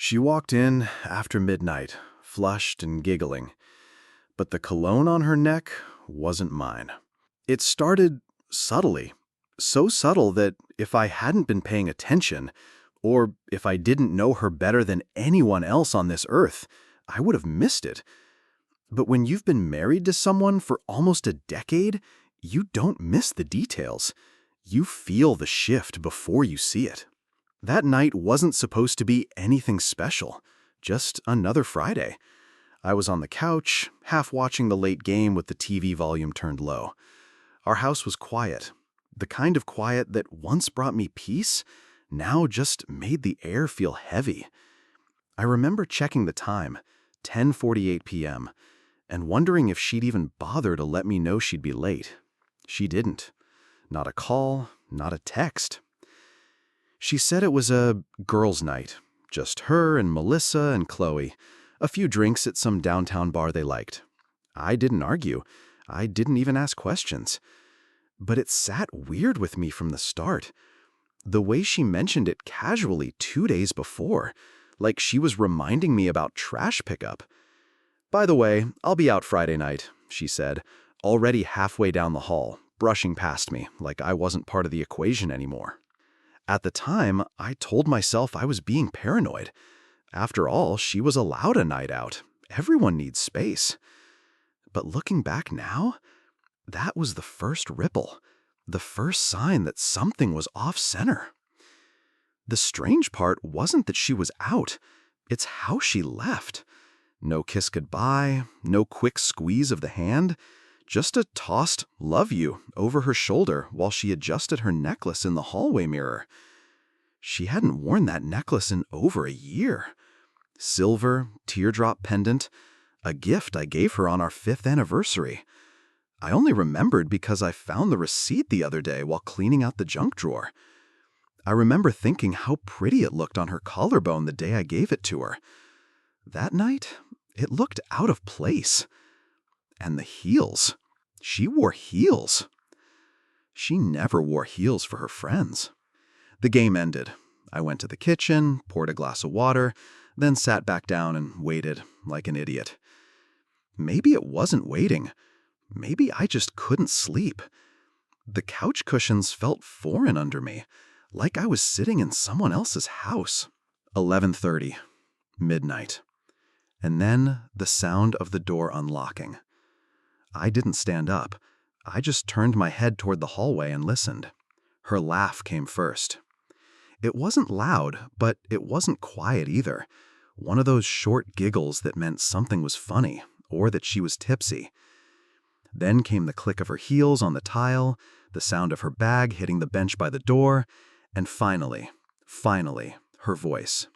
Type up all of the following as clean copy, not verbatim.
She walked in after midnight, flushed and giggling, but the cologne on her neck wasn't mine. It started subtly, so subtle that if I hadn't been paying attention, or if I didn't know her better than anyone else on this earth, I would have missed it. But when you've been married to someone for almost a decade, you don't miss the details. You feel the shift before you see it. That night wasn't supposed to be anything special, just another Friday. I was on the couch, half watching the late game with the TV volume turned low. Our house was quiet, the kind of quiet that once brought me peace, now just made the air feel heavy. I remember checking the time, 10:48 p.m., and wondering if she'd even bother to let me know she'd be late. She didn't. Not a call, not a text. She said it was a girls' night, just her and Melissa and Chloe, a few drinks at some downtown bar they liked. I didn't argue. I didn't even ask questions. But it sat weird with me from the start. The way she mentioned it casually 2 days before, like she was reminding me about trash pickup. "By the way, I'll be out Friday night," she said, already halfway down the hall, brushing past me like I wasn't part of the equation anymore. At the time, I told myself I was being paranoid. After all, she was allowed a night out. Everyone needs space. But looking back now, that was the first ripple, the first sign that something was off-center. The strange part wasn't that she was out, it's how she left. No kiss goodbye, no quick squeeze of the hand, just a tossed "love you" over her shoulder while she adjusted her necklace in the hallway mirror. She hadn't worn that necklace in over a year. Silver, teardrop pendant, a gift I gave her on our 5th anniversary. I only remembered because I found the receipt the other day while cleaning out the junk drawer. I remember thinking how pretty it looked on her collarbone the day I gave it to her. That night, it looked out of place. And the heels. She wore heels. She never wore heels for her friends. The game ended. I went to the kitchen, poured a glass of water, then sat back down and waited like an idiot. Maybe it wasn't waiting. Maybe I just couldn't sleep. The couch cushions felt foreign under me, like I was sitting in someone else's house. 11:30. Midnight. And then the sound of the door unlocking. I didn't stand up. I just turned my head toward the hallway and listened. Her laugh came first. It wasn't loud, but it wasn't quiet either. One of those short giggles that meant something was funny, or that she was tipsy. Then came the click of her heels on the tile, the sound of her bag hitting the bench by the door, and finally, her voice.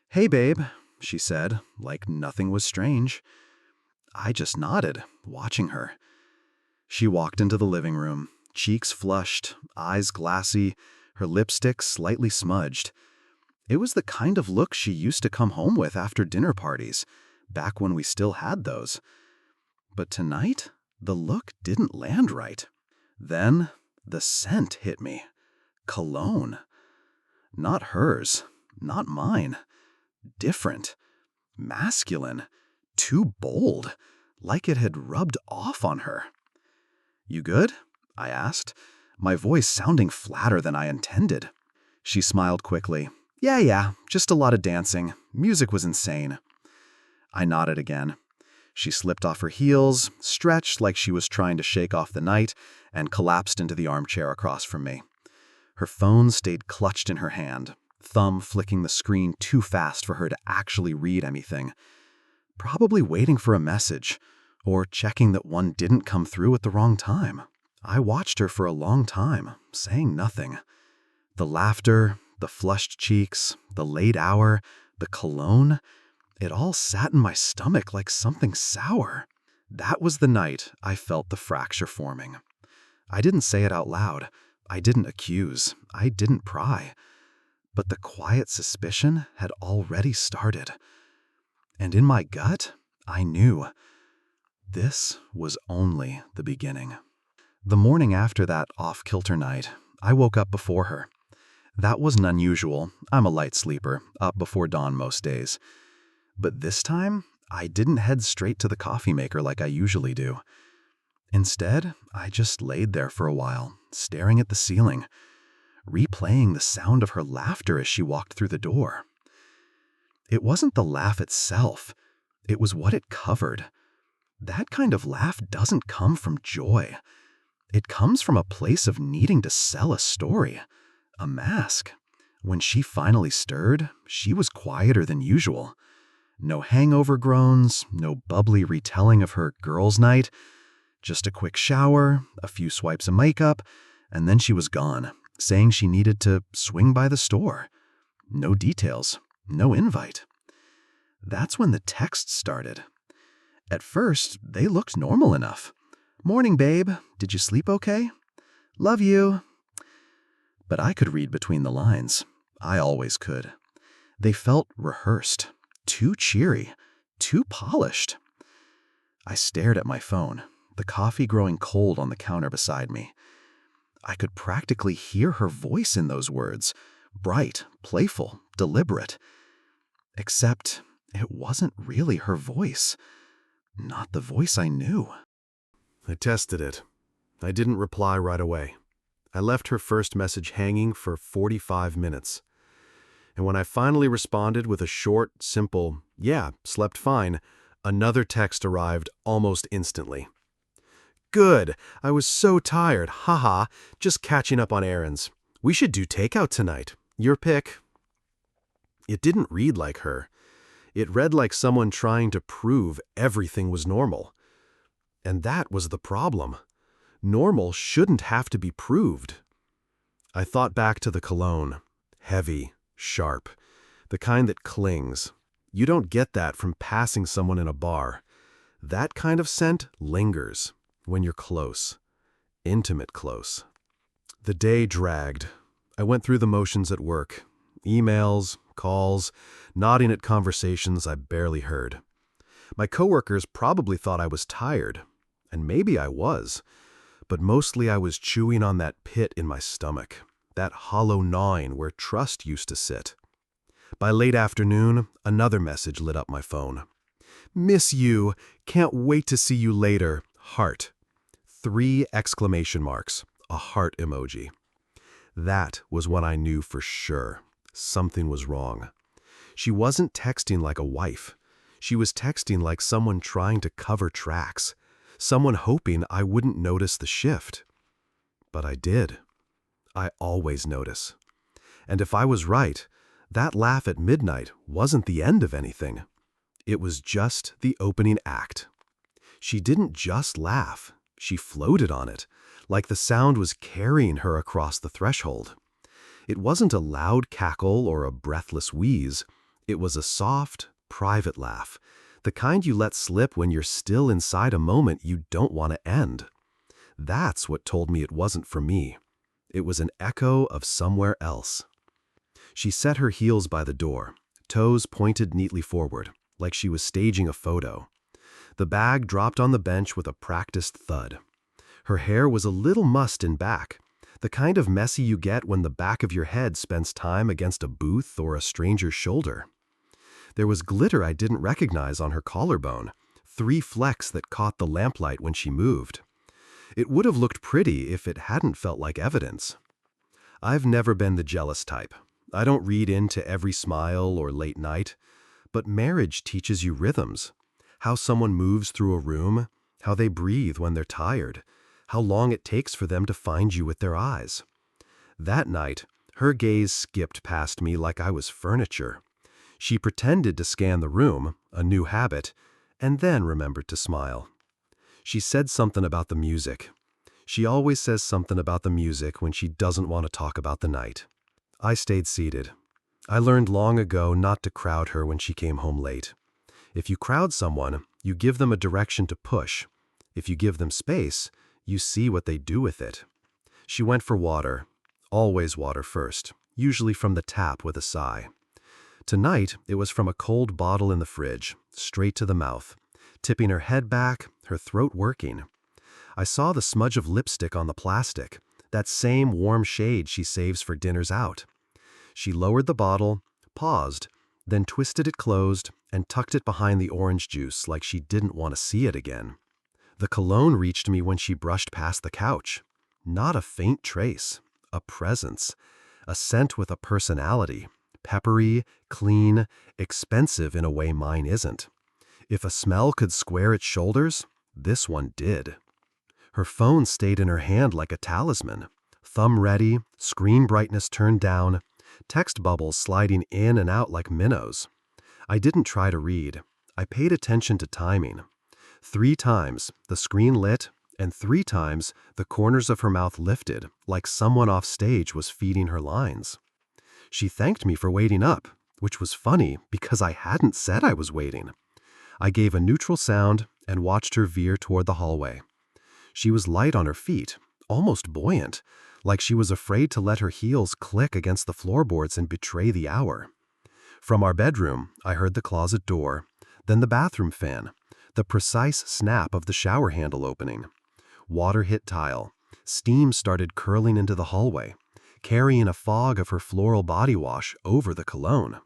"Hey, babe," she said, like nothing was strange. I just nodded, watching her. She walked into the living room, cheeks flushed, eyes glassy, her lipstick slightly smudged. It was the kind of look she used to come home with after dinner parties, back when we still had those. But tonight, the look didn't land right. Then, the scent hit me. Cologne. Not hers, not mine. Different. Masculine. Too bold, like it had rubbed off on her. "You good?" I asked, my voice sounding flatter than I intended. She smiled quickly. Yeah, just a lot of dancing. Music was insane." I nodded again. She slipped off her heels, stretched like she was trying to shake off the night, and collapsed into the armchair across from me. Her phone stayed clutched in her hand, thumb flicking the screen too fast for her to actually read anything. Probably waiting for a message, or checking that one didn't come through at the wrong time. I watched her for a long time, saying nothing. The laughter, the flushed cheeks, the late hour, the cologne, it all sat in my stomach like something sour. That was the night I felt the fracture forming. I didn't say it out loud. I didn't accuse. I didn't pry. But the quiet suspicion had already started. And in my gut, I knew. This was only the beginning. The morning after that off-kilter night, I woke up before her. That wasn't unusual. I'm a light sleeper, up before dawn most days. But this time, I didn't head straight to the coffee maker like I usually do. Instead, I just laid there for a while, staring at the ceiling, replaying the sound of her laughter as she walked through the door. It wasn't the laugh itself, it was what it covered. That kind of laugh doesn't come from joy. It comes from a place of needing to sell a story, a mask. When she finally stirred, she was quieter than usual. No hangover groans, no bubbly retelling of her girls' night. Just a quick shower, a few swipes of makeup, and then she was gone, saying she needed to swing by the store. No details, no invite. That's when the texts started. At first, they looked normal enough. "Morning, babe. Did you sleep okay? Love you." But I could read between the lines. I always could. They felt rehearsed, too cheery, too polished. I stared at my phone, the coffee growing cold on the counter beside me. I could practically hear her voice in those words, bright, playful, deliberate. Except it wasn't really her voice. Not the voice I knew. I tested it. I didn't reply right away. I left her first message hanging for 45 minutes. And when I finally responded with a short, simple, "Yeah, slept fine," another text arrived almost instantly. "Good. I was so tired. Haha. Just catching up on errands. We should do takeout tonight. Your pick." It didn't read like her. It read like someone trying to prove everything was normal. And that was the problem. Normal shouldn't have to be proved. I thought back to the cologne. Heavy, sharp, the kind that clings. You don't get that from passing someone in a bar. That kind of scent lingers when you're close, intimate close. The day dragged. I went through the motions at work. Emails, calls, nodding at conversations I barely heard. My coworkers probably thought I was tired, and maybe I was, but mostly I was chewing on that pit in my stomach, that hollow gnawing where trust used to sit. By late afternoon, another message lit up my phone. "Miss you. Can't wait to see you later. Heart." 3 exclamation marks, a heart emoji. That was when I knew for sure something was wrong. She wasn't texting like a wife. She was texting like someone trying to cover tracks, someone hoping I wouldn't notice the shift. But I did. I always notice. And if I was right, that laugh at midnight wasn't the end of anything. It was just the opening act. She didn't just laugh. She floated on it, like the sound was carrying her across the threshold. It wasn't a loud cackle or a breathless wheeze. It was a soft, private laugh, the kind you let slip when you're still inside a moment you don't want to end. That's what told me it wasn't for me. It was an echo of somewhere else. She set her heels by the door, toes pointed neatly forward, like she was staging a photo. The bag dropped on the bench with a practiced thud. Her hair was a little mussed in back, the kind of messy you get when the back of your head spends time against a booth or a stranger's shoulder. There was glitter I didn't recognize on her collarbone, 3 flecks that caught the lamplight when she moved. It would have looked pretty if it hadn't felt like evidence. I've never been the jealous type. I don't read into every smile or late night. But marriage teaches you rhythms. How someone moves through a room, how they breathe when they're tired, how long it takes for them to find you with their eyes. That night, her gaze skipped past me like I was furniture. She pretended to scan the room, a new habit, and then remembered to smile. She said something about the music. She always says something about the music when she doesn't want to talk about the night. I stayed seated. I learned long ago not to crowd her when she came home late. If you crowd someone, you give them a direction to push. If you give them space, you see what they do with it. She went for water. Always water first, usually from the tap with a sigh. Tonight, it was from a cold bottle in the fridge, straight to the mouth, tipping her head back, her throat working. I saw the smudge of lipstick on the plastic, that same warm shade she saves for dinners out. She lowered the bottle, paused, then twisted it closed and tucked it behind the orange juice like she didn't want to see it again. The cologne reached me when she brushed past the couch. Not a faint trace, a presence, a scent with a personality, peppery, clean, expensive in a way mine isn't. If a smell could square its shoulders, this one did. Her phone stayed in her hand like a talisman, thumb ready, screen brightness turned down, text bubbles sliding in and out like minnows. I didn't try to read. I paid attention to timing. 3 times the screen lit, and 3 times the corners of her mouth lifted, like someone off stage was feeding her lines. She thanked me for waiting up, which was funny because I hadn't said I was waiting. I gave a neutral sound and watched her veer toward the hallway. She was light on her feet, almost buoyant, like she was afraid to let her heels click against the floorboards and betray the hour. From our bedroom, I heard the closet door, then the bathroom fan, the precise snap of the shower handle opening. Water hit tile. Steam started curling into the hallway, carrying a fog of her floral body wash over the cologne.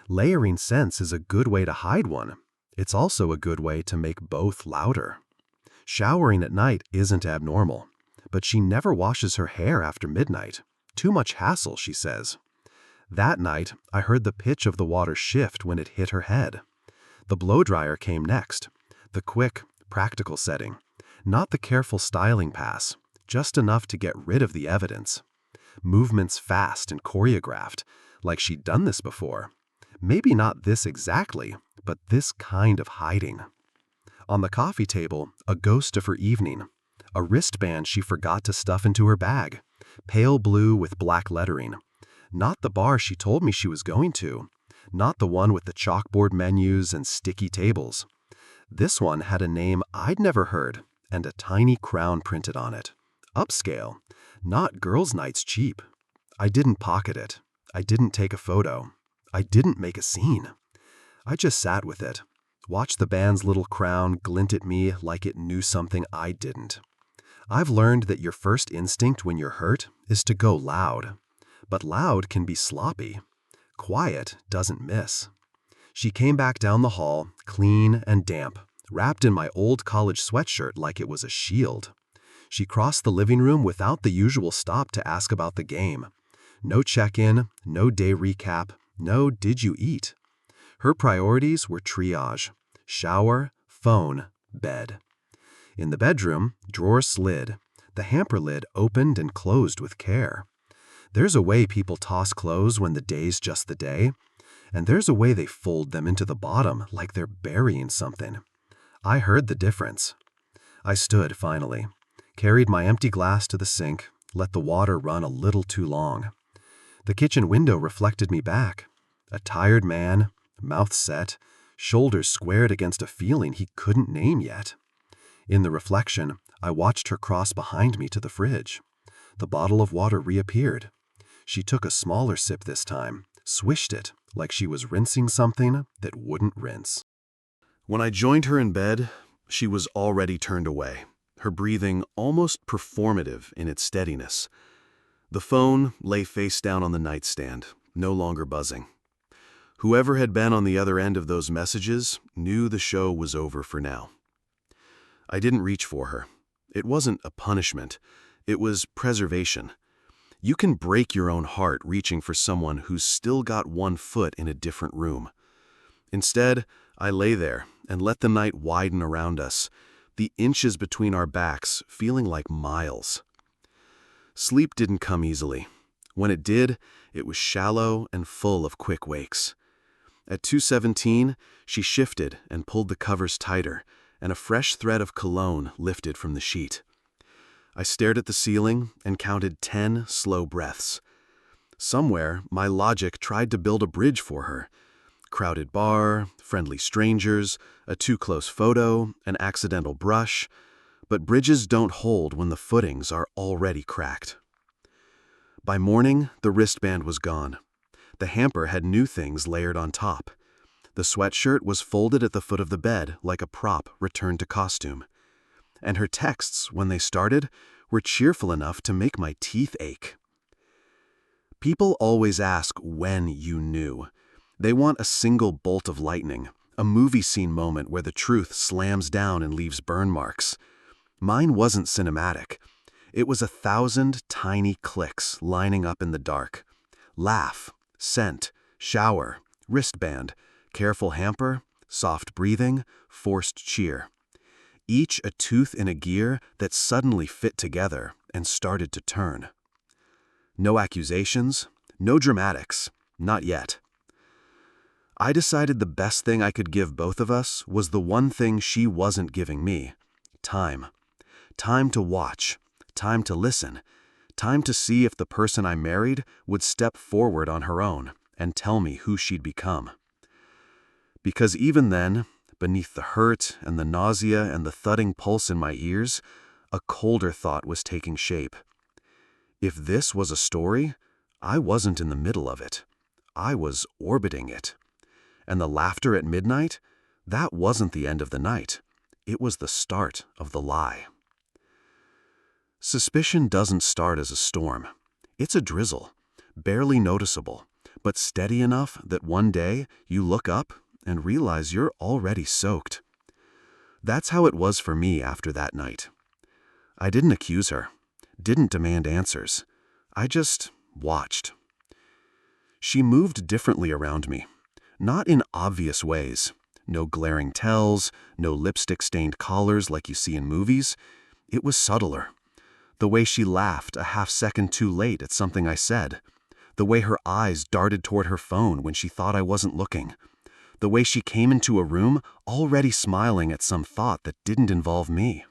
Layering scents is a good way to hide one. It's also a good way to make both louder. Showering at night isn't abnormal, but she never washes her hair after midnight. Too much hassle, she says. That night, I heard the pitch of the water shift when it hit her head. The blow dryer came next. The quick, practical setting. Not the careful styling pass, just enough to get rid of the evidence. Movements fast and choreographed, like she'd done this before. Maybe not this exactly, but this kind of hiding. On the coffee table, a ghost of her evening. A wristband she forgot to stuff into her bag. Pale blue with black lettering. Not the bar she told me she was going to. Not the one with the chalkboard menus and sticky tables. This one had a name I'd never heard and a tiny crown printed on it. Upscale, not girls' nights cheap. I didn't pocket it. I didn't take a photo. I didn't make a scene. I just sat with it, watched the band's little crown glint at me like it knew something I didn't. I've learned that your first instinct when you're hurt is to go loud. But loud can be sloppy. Quiet doesn't miss. She came back down the hall, clean and damp, wrapped in my old college sweatshirt like it was a shield. She crossed the living room without the usual stop to ask about the game. No check-in, no day recap, no did you eat. Her priorities were triage: shower, phone, bed. In the bedroom, drawers slid. The hamper lid opened and closed with care. There's a way people toss clothes when the day's just the day, and there's a way they fold them into the bottom like they're burying something. I heard the difference. I stood finally, carried my empty glass to the sink, let the water run a little too long. The kitchen window reflected me back. A tired man, mouth set, shoulders squared against a feeling he couldn't name yet. In the reflection, I watched her cross behind me to the fridge. The bottle of water reappeared. She took a smaller sip this time, swished it like she was rinsing something that wouldn't rinse. When I joined her in bed, she was already turned away, her breathing almost performative in its steadiness. The phone lay face down on the nightstand, no longer buzzing. Whoever had been on the other end of those messages knew the show was over for now. I didn't reach for her. It wasn't a punishment. It was preservation. You can break your own heart reaching for someone who's still got one foot in a different room. Instead, I lay there and let the night widen around us, the inches between our backs feeling like miles. Sleep didn't come easily. When it did, it was shallow and full of quick wakes. At 2:17, she shifted and pulled the covers tighter, and a fresh thread of cologne lifted from the sheet. I stared at the ceiling and counted 10 slow breaths. Somewhere, my logic tried to build a bridge for her. Crowded bar, friendly strangers, a too-close photo, an accidental brush. But bridges don't hold when the footings are already cracked. By morning, the wristband was gone. The hamper had new things layered on top. The sweatshirt was folded at the foot of the bed like a prop returned to costume. And her texts, when they started, were cheerful enough to make my teeth ache. People always ask when you knew. They want a single bolt of lightning, a movie scene moment where the truth slams down and leaves burn marks. Mine wasn't cinematic. It was 1,000 tiny clicks lining up in the dark. Laugh, scent, shower, wristband, careful hamper, soft breathing, forced cheer. Each a tooth in a gear that suddenly fit together and started to turn. No accusations, no dramatics, not yet. I decided the best thing I could give both of us was the one thing she wasn't giving me: time. Time to watch, time to listen, time to see if the person I married would step forward on her own and tell me who she'd become. Because even then, beneath the hurt and the nausea and the thudding pulse in my ears, a colder thought was taking shape. If this was a story, I wasn't in the middle of it. I was orbiting it. And the laughter at midnight, that wasn't the end of the night. It was the start of the lie. Suspicion doesn't start as a storm. It's a drizzle, barely noticeable, but steady enough that one day you look up and realize you're already soaked. That's how it was for me after that night. I didn't accuse her, didn't demand answers. I just watched. She moved differently around me, not in obvious ways. No glaring tells, no lipstick-stained collars like you see in movies. It was subtler. The way she laughed a half-second too late at something I said. The way her eyes darted toward her phone when she thought I wasn't looking. The way she came into a room already smiling at some thought that didn't involve me.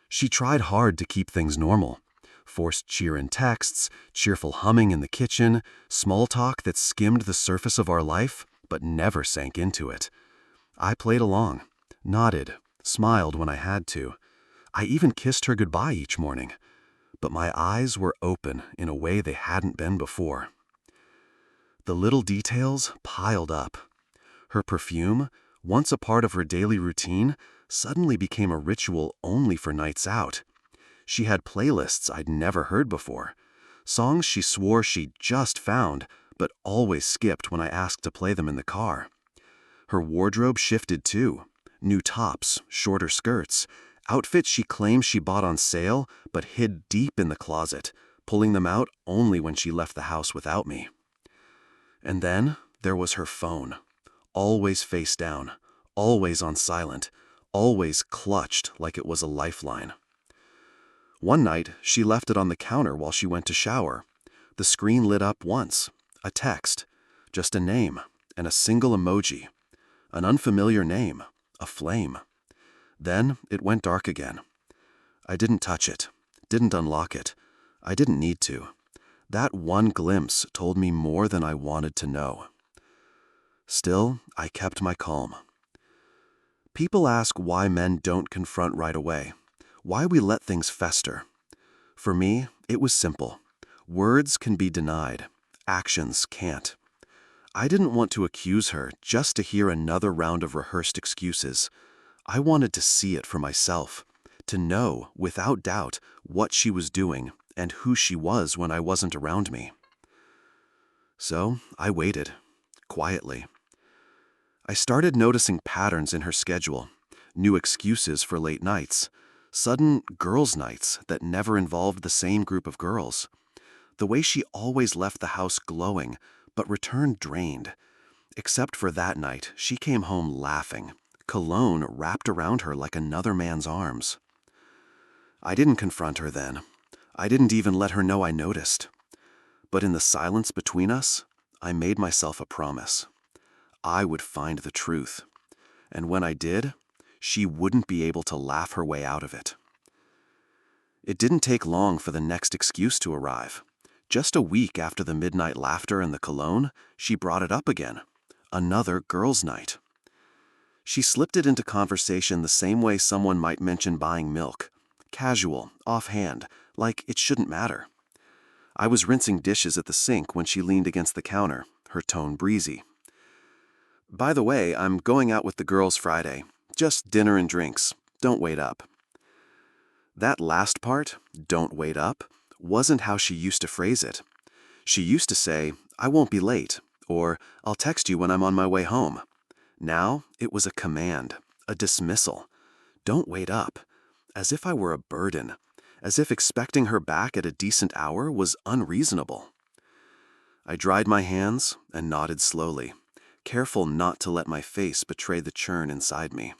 She tried hard to keep things normal. Forced cheer in texts, cheerful humming in the kitchen, small talk that skimmed the surface of our life, but never sank into it. I played along, nodded, smiled when I had to. I even kissed her goodbye each morning. But my eyes were open in a way they hadn't been before. The little details piled up. Her perfume, once a part of her daily routine, suddenly became a ritual only for nights out. She had playlists I'd never heard before, songs she swore she'd just found, but always skipped when I asked to play them in the car. Her wardrobe shifted too. New tops, shorter skirts, outfits she claimed she bought on sale but hid deep in the closet, pulling them out only when she left the house without me. And then there was her phone, always face down, always on silent, always clutched like it was a lifeline. One night, she left it on the counter while she went to shower. The screen lit up once, a text, just a name and a single emoji, an unfamiliar name, a flame. Then it went dark again. I didn't touch it, didn't unlock it. I didn't need to. That one glimpse told me more than I wanted to know. Still, I kept my calm. People ask why men don't confront right away, why we let things fester. For me, it was simple. Words can be denied, actions can't. I didn't want to accuse her just to hear another round of rehearsed excuses. I wanted to see it for myself, to know, without doubt, what she was doing and who she was when I wasn't around me. So I waited, quietly. I started noticing patterns in her schedule, new excuses for late nights, sudden girls' nights that never involved the same group of girls. The way she always left the house glowing, but returned drained. Except for that night, she came home laughing, cologne wrapped around her like another man's arms. I didn't confront her then. I didn't even let her know I noticed. But in the silence between us, I made myself a promise. I would find the truth. And when I did, she wouldn't be able to laugh her way out of it. It didn't take long for the next excuse to arrive. Just a week after the midnight laughter and the cologne, she brought it up again. Another girls' night. She slipped it into conversation the same way someone might mention buying milk. Casual, offhand, like it shouldn't matter. I was rinsing dishes at the sink when she leaned against the counter, her tone breezy. "By the way, I'm going out with the girls Friday. Just dinner and drinks. Don't wait up." That last part, "don't wait up," wasn't how she used to phrase it. She used to say, "I won't be late," or "I'll text you when I'm on my way home." Now it was a command, a dismissal. "Don't wait up," as if I were a burden, as if expecting her back at a decent hour was unreasonable. I dried my hands and nodded slowly, careful not to let my face betray the churn inside me.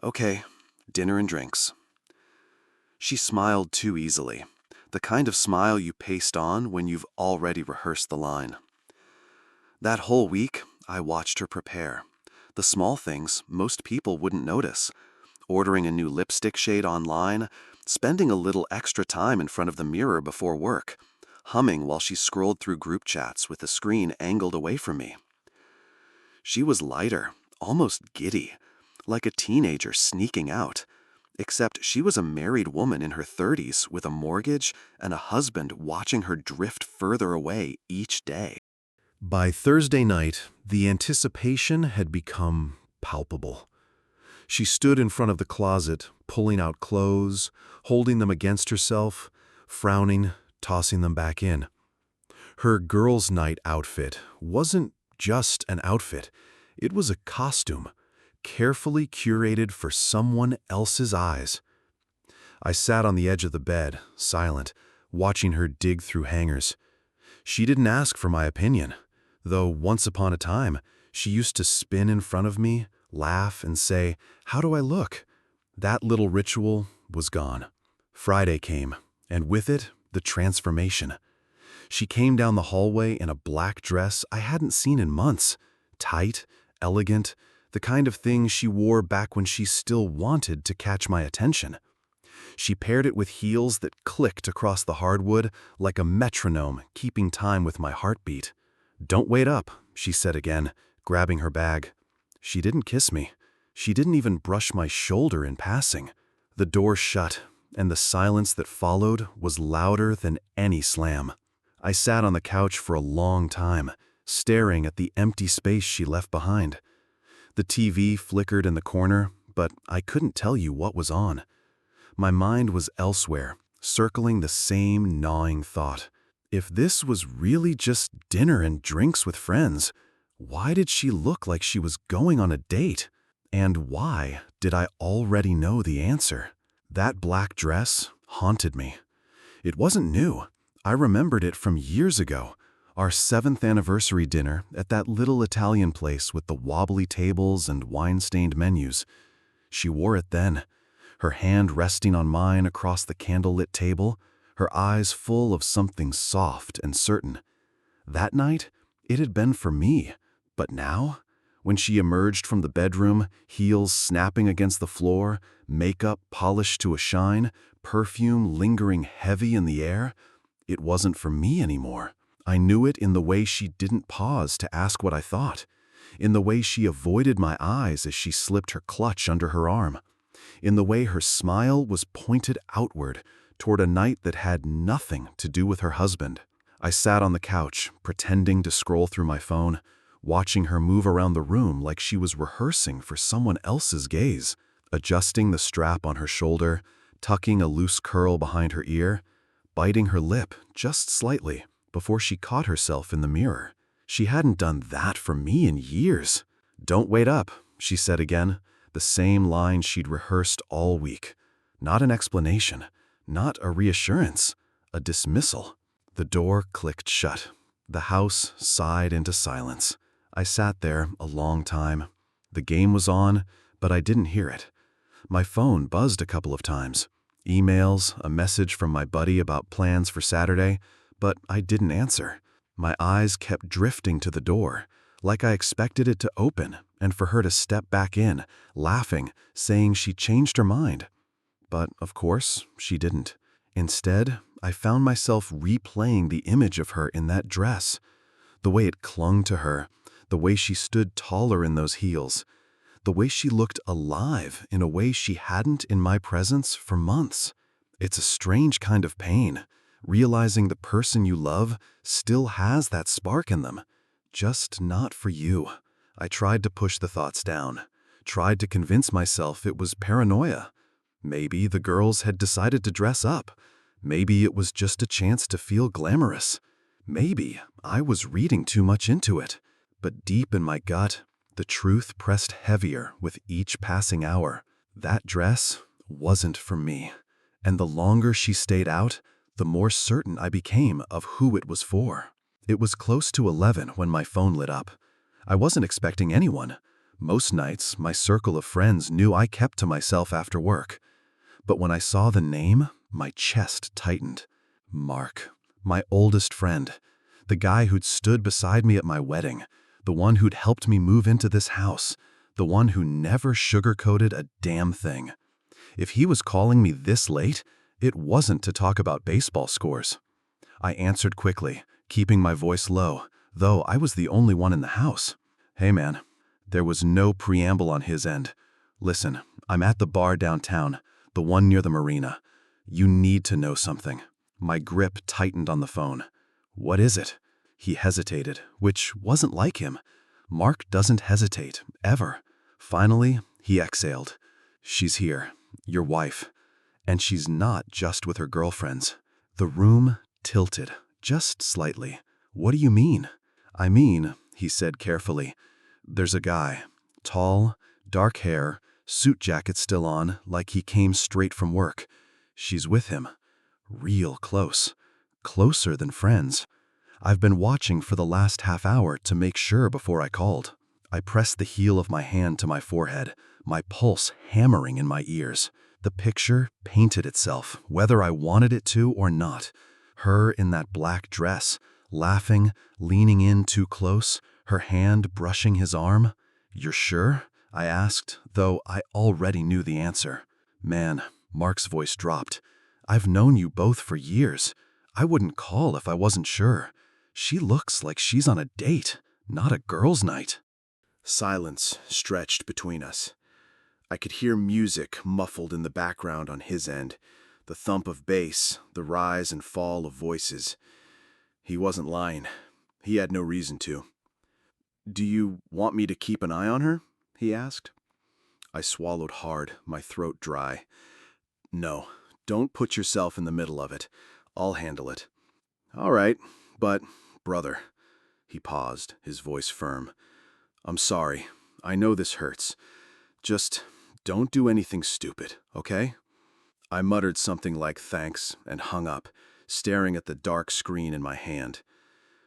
"Okay, dinner and drinks." She smiled too easily, the kind of smile you paste on when you've already rehearsed the line. That whole week, I watched her prepare. The small things most people wouldn't notice. Ordering a new lipstick shade online, spending a little extra time in front of the mirror before work, humming while she scrolled through group chats with the screen angled away from me. She was lighter, almost giddy, like a teenager sneaking out. Except she was a married woman in her 30s with a mortgage and a husband watching her drift further away each day. By Thursday night, the anticipation had become palpable. She stood in front of the closet, pulling out clothes, holding them against herself, frowning, tossing them back in. Her girls' night outfit wasn't just an outfit. It was a costume, carefully curated for someone else's eyes. I sat on the edge of the bed, silent, watching her dig through hangers. She didn't ask for my opinion, though once upon a time, she used to spin in front of me, laugh, and say, "How do I look?" That little ritual was gone. Friday came, and with it, the transformation. She came down the hallway in a black dress I hadn't seen in months, tight, elegant, the kind of thing she wore back when she still wanted to catch my attention. She paired it with heels that clicked across the hardwood like a metronome keeping time with my heartbeat. "Don't wait up," she said again, grabbing her bag. She didn't kiss me. She didn't even brush my shoulder in passing. The door shut, and the silence that followed was louder than any slam. I sat on the couch for a long time, staring at the empty space she left behind. The TV flickered in the corner, but I couldn't tell you what was on. My mind was elsewhere, circling the same gnawing thought. If this was really just dinner and drinks with friends, why did she look like she was going on a date? And why did I already know the answer? That black dress haunted me. It wasn't new. I remembered it from years ago, our 7th anniversary dinner at that little Italian place with the wobbly tables and wine-stained menus. She wore it then, her hand resting on mine across the candlelit table, her eyes full of something soft and certain. That night, it had been for me, but now, when she emerged from the bedroom, heels snapping against the floor, makeup polished to a shine, perfume lingering heavy in the air, it wasn't for me anymore. I knew it in the way she didn't pause to ask what I thought, in the way she avoided my eyes as she slipped her clutch under her arm, in the way her smile was pointed outward toward a night that had nothing to do with her husband. I sat on the couch, pretending to scroll through my phone, watching her move around the room like she was rehearsing for someone else's gaze, adjusting the strap on her shoulder, tucking a loose curl behind her ear, biting her lip just slightly before she caught herself in the mirror. She hadn't done that for me in years. "Don't wait up," she said again, the same line she'd rehearsed all week. Not an explanation, not a reassurance, a dismissal. The door clicked shut. The house sighed into silence. I sat there a long time. The game was on, but I didn't hear it. My phone buzzed a couple of times. Emails, a message from my buddy about plans for Saturday, but I didn't answer. My eyes kept drifting to the door, like I expected it to open and for her to step back in, laughing, saying she changed her mind. But, of course, she didn't. Instead, I found myself replaying the image of her in that dress, the way it clung to her, the way she stood taller in those heels, the way she looked alive in a way she hadn't in my presence for months. It's a strange kind of pain, realizing the person you love still has that spark in them, just not for you. I tried to push the thoughts down, tried to convince myself it was paranoia. Maybe the girls had decided to dress up. Maybe it was just a chance to feel glamorous. Maybe I was reading too much into it, but deep in my gut, the truth pressed heavier with each passing hour. That dress wasn't for me, and the longer she stayed out, the more certain I became of who it was for. It was close to 11 when my phone lit up. I wasn't expecting anyone. Most nights, my circle of friends knew I kept to myself after work. But when I saw the name, my chest tightened. Mark, my oldest friend, the guy who'd stood beside me at my wedding, the one who'd helped me move into this house, the one who never sugarcoated a damn thing. If he was calling me this late, it wasn't to talk about baseball scores. I answered quickly, keeping my voice low, though I was the only one in the house. Hey man. There was no preamble on his end. Listen, I'm at the bar downtown, the one near the marina. You need to know something. My grip tightened on the phone. What is it? He hesitated, which wasn't like him. Mark doesn't hesitate, ever. Finally, he exhaled. She's here, your wife. And she's not just with her girlfriends. The room tilted, just slightly. What do you mean? I mean, he said carefully, there's a guy, tall, dark hair, suit jacket still on, like he came straight from work. She's with him. Real close. Closer than friends. I've been watching for the last half hour to make sure before I called. I pressed the heel of my hand to my forehead, my pulse hammering in my ears. The picture painted itself, whether I wanted it to or not. Her in that black dress, laughing, leaning in too close, her hand brushing his arm. You're sure? I asked, though I already knew the answer. Man, Mark's voice dropped. I've known you both for years. I wouldn't call if I wasn't sure. She looks like she's on a date, not a girls' night. Silence stretched between us. I could hear music muffled in the background on his end, the thump of bass, the rise and fall of voices. He wasn't lying. He had no reason to. Do you want me to keep an eye on her? He asked. I swallowed hard, my throat dry. No, don't put yourself in the middle of it. I'll handle it. All right, but, brother, he paused, his voice firm. I'm sorry. I know this hurts. Just don't do anything stupid, okay? I muttered something like thanks and hung up, staring at the dark screen in my hand.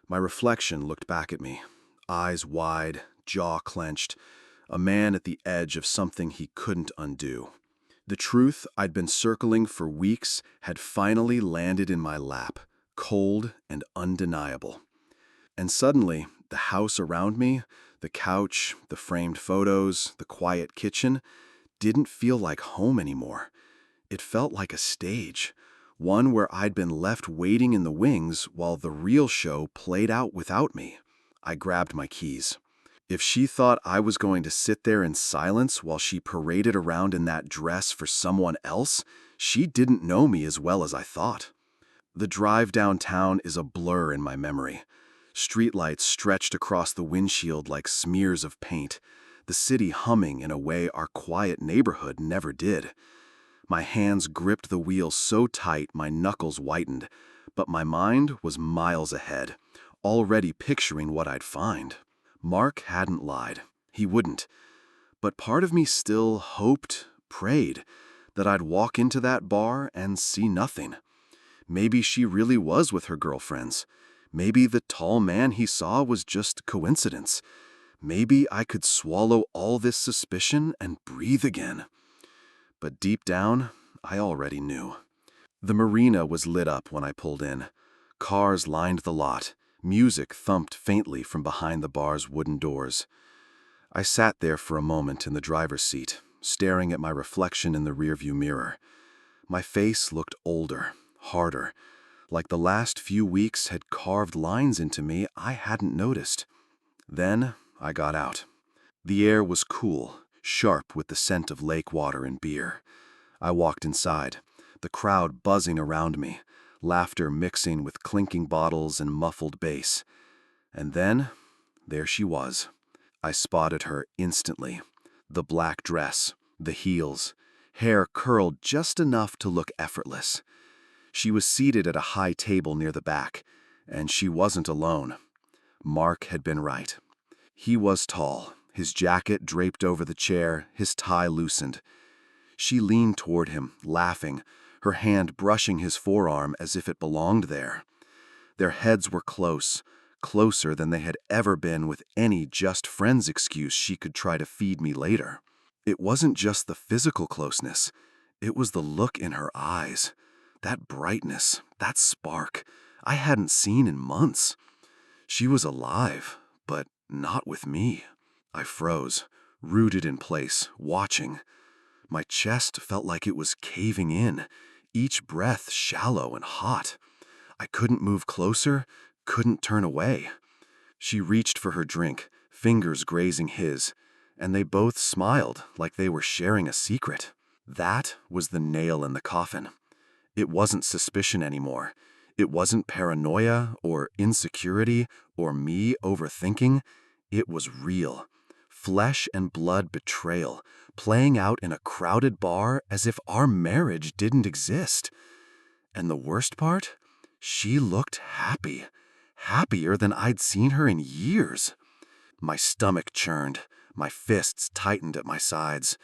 My reflection looked back at me, eyes wide, jaw clenched, a man at the edge of something he couldn't undo. The truth I'd been circling for weeks had finally landed in my lap, cold and undeniable. And suddenly, the house around me, the couch, the framed photos, the quiet kitchen, didn't feel like home anymore. It felt like a stage, one where I'd been left waiting in the wings while the real show played out without me. I grabbed my keys. If she thought I was going to sit there in silence while she paraded around in that dress for someone else, she didn't know me as well as I thought. The drive downtown is a blur in my memory. Streetlights stretched across the windshield like smears of paint, the city humming in a way our quiet neighborhood never did. My hands gripped the wheel so tight my knuckles whitened, but my mind was miles ahead, already picturing what I'd find. Mark hadn't lied. He wouldn't. But part of me still hoped, prayed, that I'd walk into that bar and see nothing. Maybe she really was with her girlfriends. Maybe the tall man he saw was just coincidence. Maybe I could swallow all this suspicion and breathe again. But deep down, I already knew. The marina was lit up when I pulled in. Cars lined the lot. Music thumped faintly from behind the bar's wooden doors. I sat there for a moment in the driver's seat, staring at my reflection in the rearview mirror. My face looked older, harder, like the last few weeks had carved lines into me I hadn't noticed. Then I got out. The air was cool, sharp with the scent of lake water and beer. I walked inside, the crowd buzzing around me, laughter mixing with clinking bottles and muffled bass. And then, there she was. I spotted her instantly. The black dress, the heels, hair curled just enough to look effortless. She was seated at a high table near the back, And she wasn't alone. Mark had been right. He was tall, his jacket draped over the chair, his tie loosened. She leaned toward him, laughing, her hand brushing his forearm as if it belonged there. Their heads were close, closer than they had ever been with any just friends excuse she could try to feed me later. It wasn't just the physical closeness, it was the look in her eyes. That brightness, that spark, I hadn't seen in months. She was alive, but not with me. I froze, rooted in place, watching. My chest felt like it was caving in, each breath shallow and hot. I couldn't move closer, couldn't turn away. She reached for her drink, fingers grazing his, and they both smiled like they were sharing a secret. That was the nail in the coffin. It wasn't suspicion anymore. It wasn't paranoia or insecurity or me overthinking. It was real. Flesh and blood betrayal, playing out in a crowded bar as if our marriage didn't exist. And the worst part? She looked happy. Happier than I'd seen her in years. My stomach churned. My fists tightened at my sides.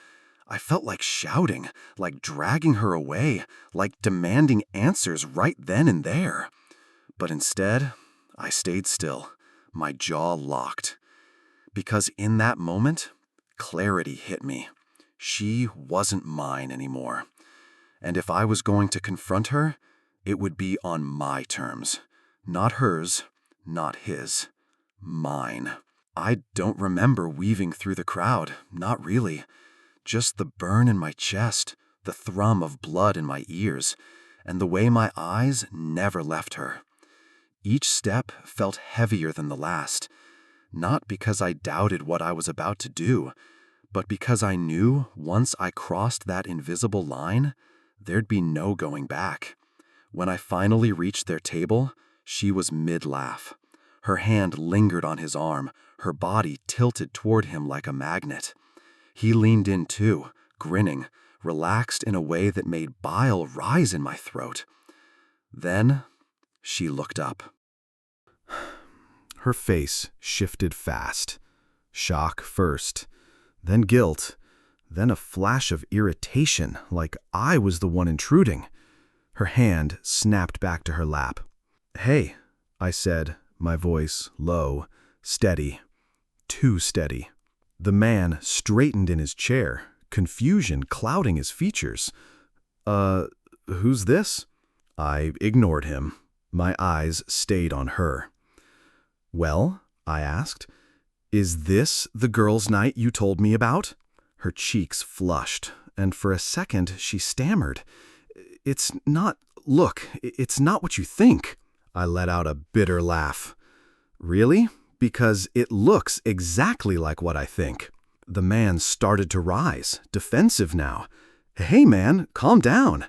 I felt like shouting, like dragging her away, like demanding answers right then and there. But instead, I stayed still, my jaw locked. Because in that moment, clarity hit me. She wasn't mine anymore. And if I was going to confront her, it would be on my terms. Not hers, not his. Mine. I don't remember weaving through the crowd, not really. Just the burn in my chest, the thrum of blood in my ears, and the way my eyes never left her. Each step felt heavier than the last, not because I doubted what I was about to do, but because I knew once I crossed that invisible line, there'd be no going back. When I finally reached their table, she was mid-laugh. Her hand lingered on his arm, her body tilted toward him like a magnet. He leaned in too, grinning, relaxed in a way that made bile rise in my throat. Then, she looked up. Her face shifted fast. Shock first, then guilt, then a flash of irritation, like I was the one intruding. Her hand snapped back to her lap. "Hey," I said, my voice low, steady, too steady. The man straightened in his chair, confusion clouding his features. Who's this?" I ignored him. My eyes stayed on her. "Well," I asked, "is this the girls' night you told me about?" Her cheeks flushed, and for a second she stammered. It's not what you think." I let out a bitter laugh. "Really? Because it looks exactly like what I think." The man started to rise, defensive now. "Hey man, calm down."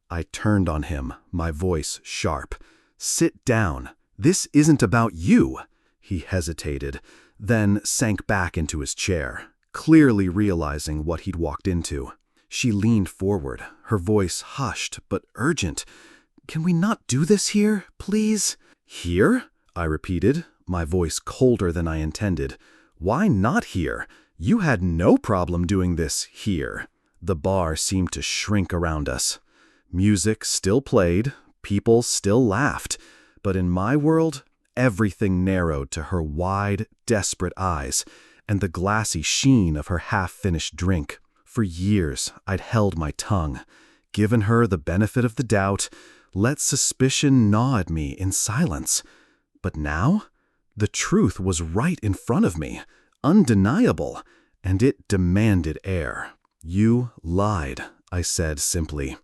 I turned on him, my voice sharp. "Sit down. This isn't about you." He hesitated, then sank back into his chair, clearly realizing what he'd walked into. She leaned forward, her voice hushed but urgent. "Can we not do this here, please?" "Here?" I repeated, my voice colder than I intended. "Why not here? You had no problem doing this here." The bar seemed to shrink around us. Music still played, people still laughed, but in my world, everything narrowed to her wide, desperate eyes and the glassy sheen of her half-finished drink. For years, I'd held my tongue, given her the benefit of the doubt, let suspicion gnaw at me in silence. But now, the truth was right in front of me, undeniable, and it demanded air. "You lied," I said simply,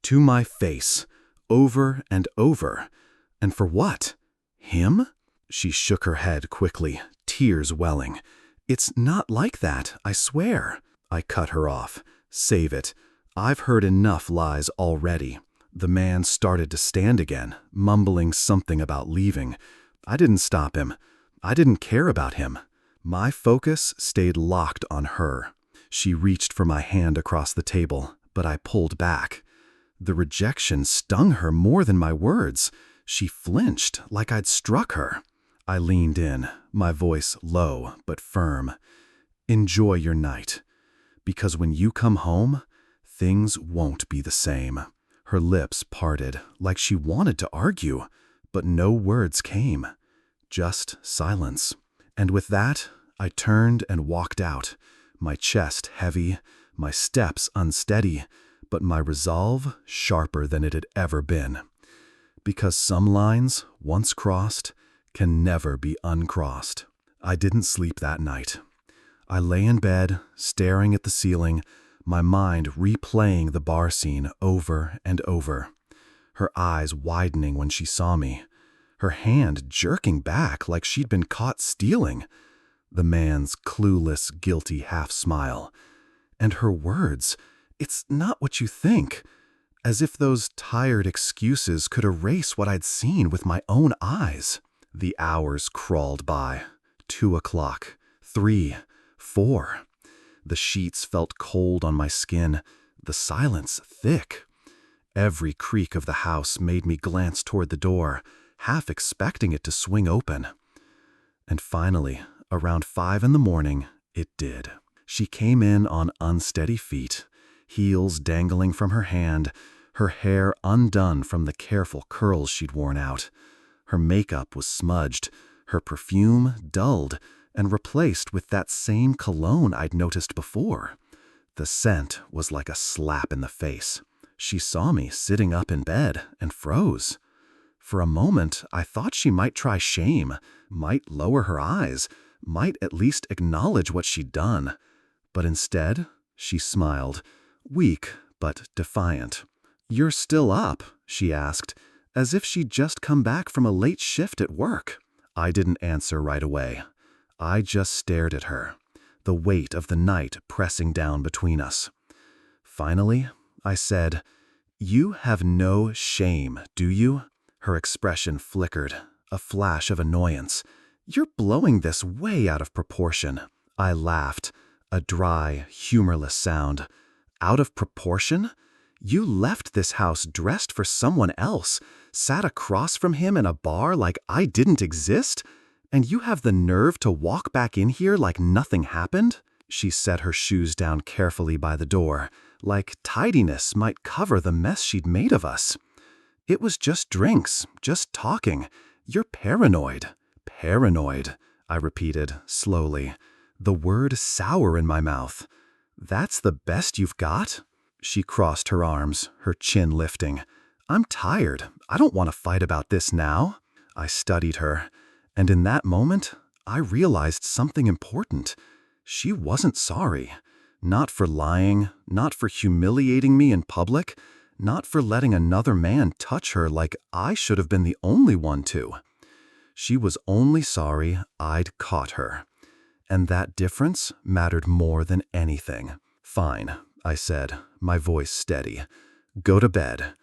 to my face, over and over. "And for what? Him?" She shook her head quickly, tears welling. "It's not like that, I swear." I cut her off. "Save it. I've heard enough lies already." The man started to stand again, mumbling something about leaving. I didn't stop him. I didn't care about him. My focus stayed locked on her. She reached for my hand across the table, but I pulled back. The rejection stung her more than my words. She flinched like I'd struck her. I leaned in, my voice low but firm. Enjoy your night, because when you come home, things won't be the same. Her lips parted like she wanted to argue, but no words came, just silence. And with that, I turned and walked out, my chest heavy, my steps unsteady, but my resolve sharper than it had ever been. Because some lines, once crossed, can never be uncrossed. I didn't sleep that night. I lay in bed, staring at the ceiling, my mind replaying the bar scene over and over. Her eyes widening when she saw me, her hand jerking back like she'd been caught stealing, the man's clueless, guilty half-smile. And her words, "It's not what you think," as if those tired excuses could erase what I'd seen with my own eyes. The hours crawled by. 2 o'clock, 3, 4. The sheets felt cold on my skin, the silence thick. Every creak of the house made me glance toward the door, half expecting it to swing open. And finally, around 5 in the morning, it did. She came in on unsteady feet, heels dangling from her hand, her hair undone from the careful curls she'd worn out. Her makeup was smudged, her perfume dulled, and replaced with that same cologne I'd noticed before. The scent was like a slap in the face. She saw me sitting up in bed and froze. For a moment, I thought she might try shame, might lower her eyes, might at least acknowledge what she'd done. But instead, she smiled, weak but defiant. "You're still up?" she asked, as if she'd just come back from a late shift at work. I didn't answer right away. I just stared at her, the weight of the night pressing down between us. Finally, I said, "You have no shame, do you?" Her expression flickered, a flash of annoyance. "You're blowing this way out of proportion." I laughed, a dry, humorless sound. "Out of proportion? You left this house dressed for someone else, sat across from him in a bar like I didn't exist, and you have the nerve to walk back in here like nothing happened?" She set her shoes down carefully by the door, like tidiness might cover the mess she'd made of us. "It was just drinks, just talking. You're paranoid." "Paranoid," I repeated, slowly, the word sour in my mouth. "That's the best you've got?" She crossed her arms, her chin lifting. "I'm tired. I don't want to fight about this now." I studied her, and in that moment, I realized something important. She wasn't sorry. Not for lying, not for humiliating me in public, not for letting another man touch her like I should have been the only one to. She was only sorry I'd caught her. And that difference mattered more than anything. "Fine," I said, my voice steady. "Go to bed.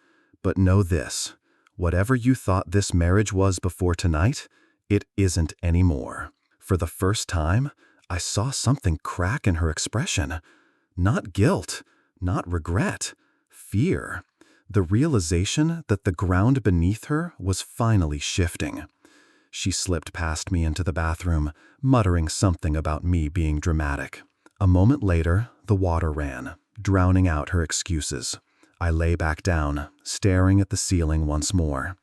But know this, whatever you thought this marriage was before tonight, it isn't anymore." For the first time, I saw something crack in her expression. Not guilt, not regret, fear. The realization that the ground beneath her was finally shifting. She slipped past me into the bathroom, muttering something about me being dramatic. A moment later, the water ran, drowning out her excuses. I lay back down, staring at the ceiling once more.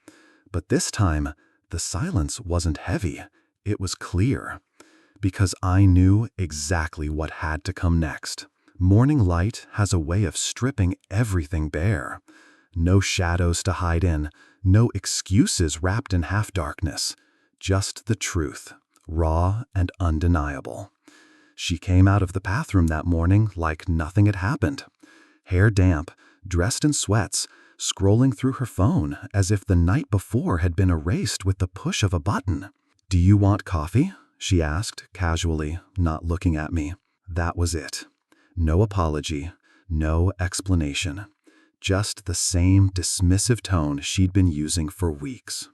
But this time, the silence wasn't heavy. It was clear. Because I knew exactly what had to come next. Morning light has a way of stripping everything bare. No shadows to hide in, no excuses wrapped in half-darkness. Just the truth, raw and undeniable. She came out of the bathroom that morning like nothing had happened. Hair damp, dressed in sweats, scrolling through her phone as if the night before had been erased with the push of a button. "Do you want coffee?" she asked, casually, not looking at me. That was it. No apology, no explanation. Just the same dismissive tone she'd been using for weeks.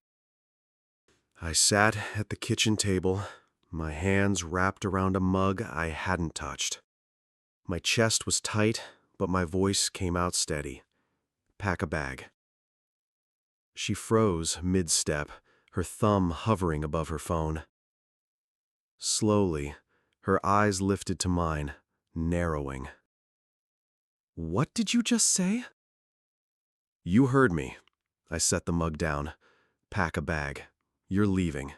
I sat at the kitchen table, my hands wrapped around a mug I hadn't touched. My chest was tight, but my voice came out steady. "Pack a bag." She froze mid-step, her thumb hovering above her phone. Slowly, her eyes lifted to mine, narrowing. "What did you just say?" "You heard me." I set the mug down. "Pack a bag. You're leaving."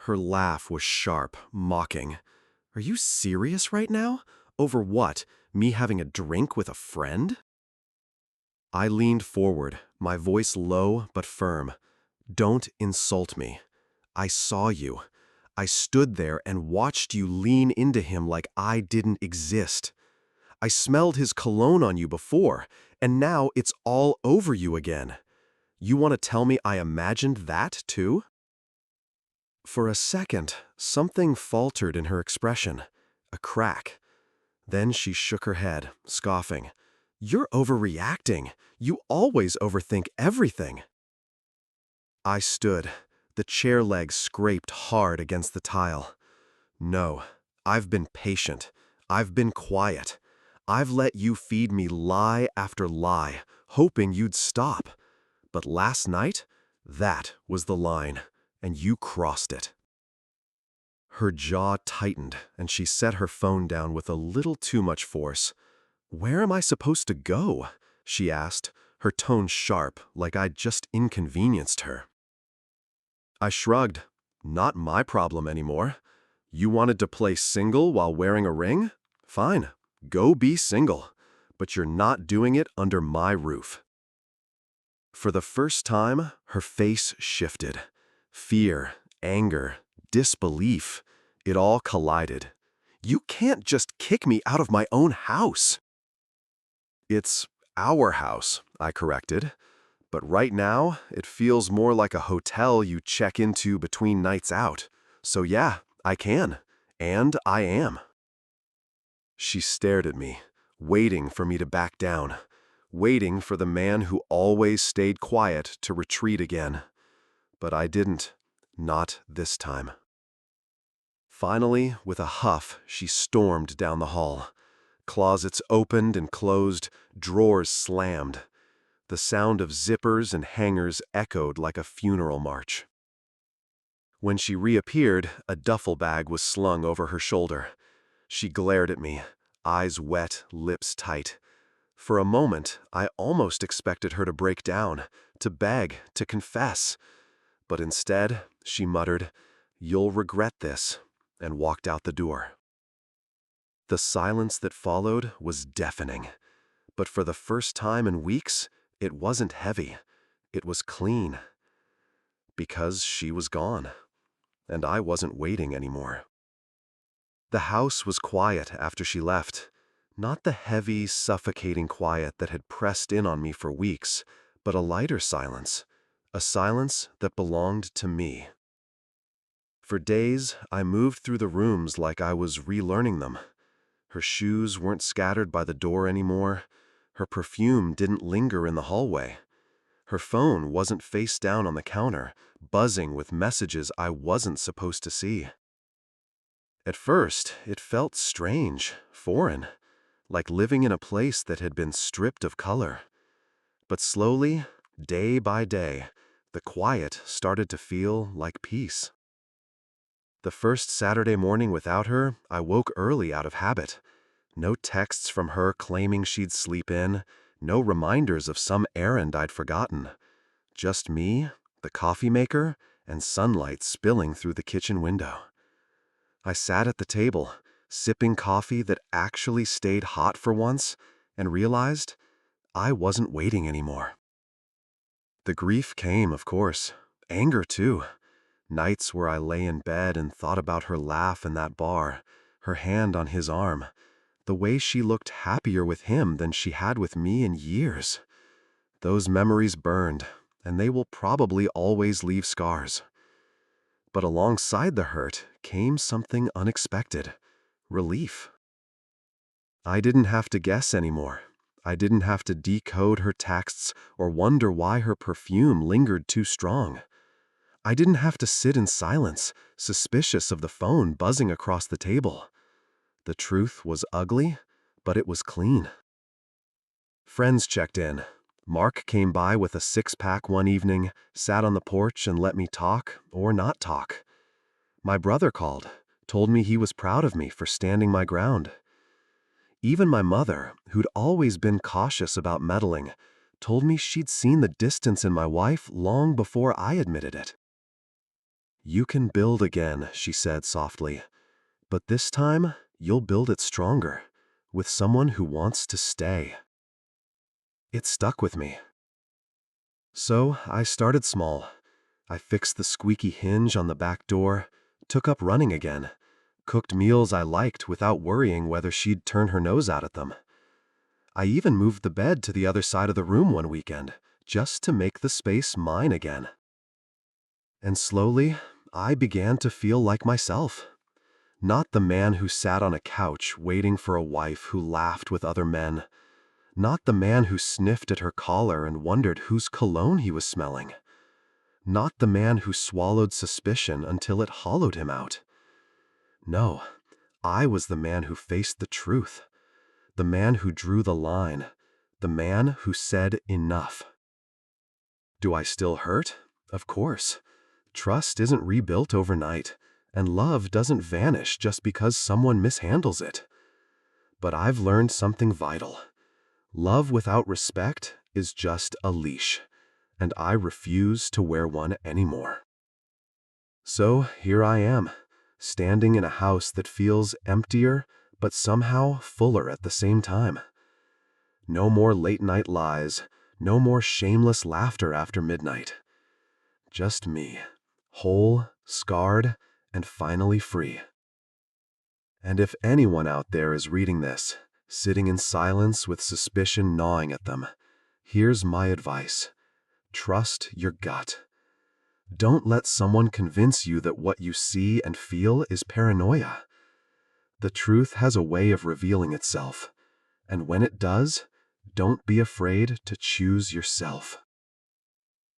Her laugh was sharp, mocking. "Are you serious right now? Over what? Me having a drink with a friend?" I leaned forward, my voice low but firm. "Don't insult me. I saw you. I stood there and watched you lean into him like I didn't exist. I smelled his cologne on you before, and now it's all over you again. You want to tell me I imagined that too?" For a second, something faltered in her expression, a crack. Then she shook her head, scoffing. "You're overreacting. You always overthink everything." I stood. The chair legs scraped hard against the tile. "No, I've been patient. I've been quiet. I've let you feed me lie after lie, hoping you'd stop. But last night, that was the line, and you crossed it." Her jaw tightened, and she set her phone down with a little too much force. "Where am I supposed to go?" she asked, her tone sharp, like I'd just inconvenienced her. I shrugged. "Not my problem anymore. You wanted to play single while wearing a ring? Fine, go be single. But you're not doing it under my roof." For the first time, her face shifted. Fear, anger, disbelief, it all collided. "You can't just kick me out of my own house." "It's our house," I corrected. "But right now, it feels more like a hotel you check into between nights out. So yeah, I can. And I am." She stared at me, waiting for me to back down, waiting for the man who always stayed quiet to retreat again. But I didn't. Not this time. Finally, with a huff, she stormed down the hall. Closets opened and closed, drawers slammed. The sound of zippers and hangers echoed like a funeral march. When she reappeared, a duffel bag was slung over her shoulder. She glared at me, eyes wet, lips tight. For a moment, I almost expected her to break down, to beg, to confess. But instead, she muttered, "You'll regret this," and walked out the door. The silence that followed was deafening. But for the first time in weeks, it wasn't heavy. It was clean. Because she was gone. And I wasn't waiting anymore. The house was quiet after she left. Not the heavy, suffocating quiet that had pressed in on me for weeks, but a lighter silence. A silence that belonged to me. For days, I moved through the rooms like I was relearning them. Her shoes weren't scattered by the door anymore. Her perfume didn't linger in the hallway. Her phone wasn't face down on the counter, buzzing with messages I wasn't supposed to see. At first, it felt strange, foreign, like living in a place that had been stripped of color. But slowly, day by day, the quiet started to feel like peace. The first Saturday morning without her, I woke early out of habit. No texts from her claiming she'd sleep in, no reminders of some errand I'd forgotten. Just me, the coffee maker, and sunlight spilling through the kitchen window. I sat at the table, sipping coffee that actually stayed hot for once, and realized I wasn't waiting anymore. The grief came, of course. Anger, too. Nights where I lay in bed and thought about her laugh in that bar, her hand on his arm, the way she looked happier with him than she had with me in years. Those memories burned, and they will probably always leave scars. But alongside the hurt came something unexpected. Relief. I didn't have to guess anymore. I didn't have to decode her texts or wonder why her perfume lingered too strong. I didn't have to sit in silence, suspicious of the phone buzzing across the table. The truth was ugly, but it was clean. Friends checked in. Mark came by with a six-pack one evening, sat on the porch and let me talk or not talk. My brother called, told me he was proud of me for standing my ground. Even my mother, who'd always been cautious about meddling, told me she'd seen the distance in my wife long before I admitted it. "You can build again," she said softly, "but this time you'll build it stronger, with someone who wants to stay." It stuck with me. So I started small. I fixed the squeaky hinge on the back door, took up running again, cooked meals I liked without worrying whether she'd turn her nose out at them. I even moved the bed to the other side of the room one weekend, just to make the space mine again. And slowly, I began to feel like myself. Not the man who sat on a couch waiting for a wife who laughed with other men. Not the man who sniffed at her collar and wondered whose cologne he was smelling. Not the man who swallowed suspicion until it hollowed him out. No, I was the man who faced the truth. The man who drew the line. The man who said enough. Do I still hurt? Of course. Trust isn't rebuilt overnight, and love doesn't vanish just because someone mishandles it. But I've learned something vital. Love without respect is just a leash, and I refuse to wear one anymore. So here I am, standing in a house that feels emptier but somehow fuller at the same time. No more late-night lies, no more shameless laughter after midnight. Just me, whole, scarred, and finally free. And if anyone out there is reading this, sitting in silence with suspicion gnawing at them, here's my advice. Trust your gut. Don't let someone convince you that what you see and feel is paranoia. The truth has a way of revealing itself, and when it does, don't be afraid to choose yourself.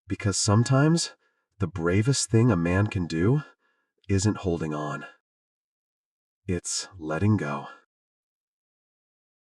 Because sometimes, the bravest thing a man can do isn't holding on. It's letting go.